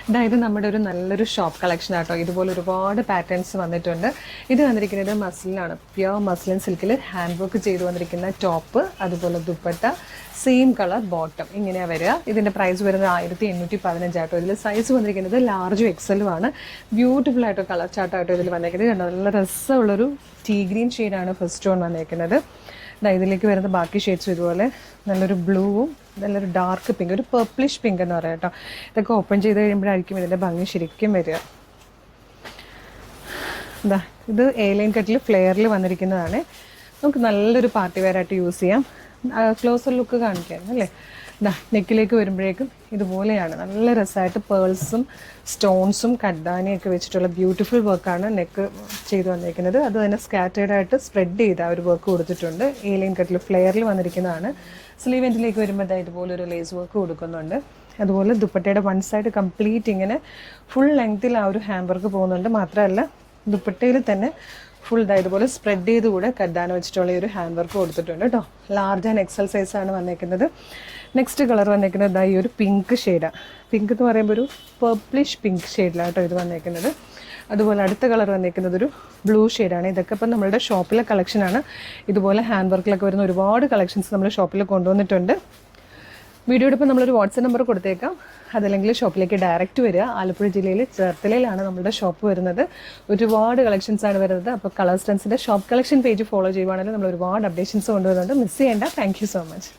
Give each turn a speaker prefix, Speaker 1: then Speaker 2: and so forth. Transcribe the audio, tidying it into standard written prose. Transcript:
Speaker 1: അതായത് നമ്മുടെ ഒരു നല്ലൊരു ഷോപ്പ് കളക്ഷൻ ആട്ടോ. ഇതുപോലെ ഒരുപാട് പാറ്റേൺസ് വന്നിട്ടുണ്ട്. ഇത് വന്നിരിക്കുന്നത് മസ്ലിനാണ്, പ്യുവർ മസ്ലിൻ സിൽക്കിൽ ഹാൻഡ് വർക്ക് ചെയ്ത് വന്നിരിക്കുന്ന ടോപ്പ്, അതുപോലെ ദുപ്പട്ട, സെയിം കളർ ബോട്ടം, ഇങ്ങനെയാണ് വരിക. ഇതിൻ്റെ പ്രൈസ് വരുന്നത് 1815 ആട്ടോ. ഇതിൽ സൈസ് വന്നിരിക്കുന്നത് ലാർജും എക്സലും ആണ്. ബ്യൂട്ടിഫുൾ ആയിട്ടോ കളർ ചാർട്ടായിട്ടോ ഇതിൽ വന്നിരിക്കുന്നത്. കണ്ടോ, നല്ല രസമുള്ളൊരു ടീ ഗ്രീൻ ഷെയ്ഡാണ് ഫസ്റ്റ് ഓൺ വന്നിരിക്കുന്നത്. ഇതിലേക്ക് വരുന്ന ബാക്കി ഷെയ്ഡ്സും ഇതുപോലെ നല്ലൊരു ബ്ലൂവും നല്ലൊരു ഡാർക്ക് പിങ്ക്, ഒരു പർപ്പിളിഷ് പിങ്ക് എന്ന് പറയാം കേട്ടോ. ഇതൊക്കെ ഓപ്പൺ ചെയ്ത് കഴിയുമ്പോഴായിരിക്കും ഇതിൻ്റെ ഭംഗി ശരിക്കും വരിക. ഇത് A-ലൈൻ കട്ടിൽ ഫ്ലെയറിൽ വന്നിരിക്കുന്നതാണ്. നമുക്ക് നല്ലൊരു പാർട്ടി വെയർ ആയിട്ട് യൂസ് ചെയ്യാം. ക്ലോസർ ലുക്ക് കാണിക്കായിരുന്നു അല്ലേ. നെക്കിലേക്ക് വരുമ്പോഴേക്കും ഇതുപോലെയാണ് നല്ല രസമായിട്ട് പേൾസും സ്റ്റോൺസും കഡ്ഡാനിയൊക്കെ വെച്ചിട്ടുള്ള ബ്യൂട്ടിഫുൾ വർക്കാണ് നെക്ക് ചെയ്ത് വന്നിരിക്കുന്നത്. അത് തന്നെ സ്കാറ്റേഡായിട്ട് സ്പ്രെഡ് ചെയ്ത് ആ ഒരു വർക്ക് കൊടുത്തിട്ടുണ്ട്. A-ലൈൻ കട്ടിൽ ഫ്ലെയറിൽ വന്നിരിക്കുന്നതാണ്. സ്ലീവ് എൻഡിലേക്ക് വരുമ്പോൾ ഇതുപോലെ ഒരു ലേസ് വർക്ക് കൊടുക്കുന്നുണ്ട്. അതുപോലെ ദുപ്പട്ടയുടെ വൺ സൈഡ് കംപ്ലീറ്റ് ഇങ്ങനെ ഫുൾ ലെങ്ത്തിൽ ആ ഒരു ഹാൻഡ് വർക്ക് പോകുന്നുണ്ട്. മാത്രമല്ല ദുപ്പട്ടയിൽ തന്നെ ഫുൾ ഇതുപോലെ സ്പ്രെഡ് ചെയ്ത് കൂടെ കഡ്ഡാന വെച്ചിട്ടുള്ള ഒരു ഹാൻഡ് വർക്ക് കൊടുത്തിട്ടുണ്ട് കേട്ടോ. ലാർജ് ആൻഡ് എക്സൽ സൈസാണ് വന്നേക്കുന്നത്. നെക്സ്റ്റ് കളർ വന്നേക്കുന്നത് ഈ ഒരു പിങ്ക് ഷെയ്ഡാണ്. പിങ്ക് എന്ന് പറയുമ്പോൾ ഒരു പർപ്പിളിഷ് പിങ്ക് ഷെയ്ഡിലാണ് കേട്ടോ ഇത് വന്നേക്കുന്നത്. അതുപോലെ അടുത്ത കളർ വന്നേക്കുന്നത് ഒരു ബ്ലൂ ഷെയ്ഡാണ്. ഇതൊക്കെ ഇപ്പം നമ്മളുടെ ഷോപ്പിലെ കളക്ഷനാണ്. ഇതുപോലെ ഹാൻഡ് വർക്കിലൊക്കെ വരുന്ന ഒരുപാട് കളക്ഷൻസ് നമ്മൾ ഷോപ്പിൽ കൊണ്ടുവന്നിട്ടുണ്ട്. വീഡിയോയുടെ ഇപ്പോൾ നമ്മളൊരു വാട്സപ്പ് നമ്പർ കൊടുത്തേക്കാം. അതല്ലെങ്കിൽ ഷോപ്പിലേക്ക് ഡയറക്റ്റ് വരിക. ആലപ്പുഴ ജില്ലയിൽ ചേർത്തലയിലാണ് നമ്മുടെ ഷോപ്പ് വരുന്നത്. ഒരുപാട് കളക്ഷൻസാണ് വരുന്നത്. അപ്പോൾ കളർ സ്റ്റൻസിൻ്റെ ഷോപ്പ് കളക്ഷൻ പേജ് ഫോളോ ചെയ്യുവാണെങ്കിൽ നമ്മൾ ഒരുപാട് അപ്ഡേഷൻസ് കൊണ്ടുവരുന്നുണ്ട്. മിസ് ചെയ്യേണ്ട. Thank you so much.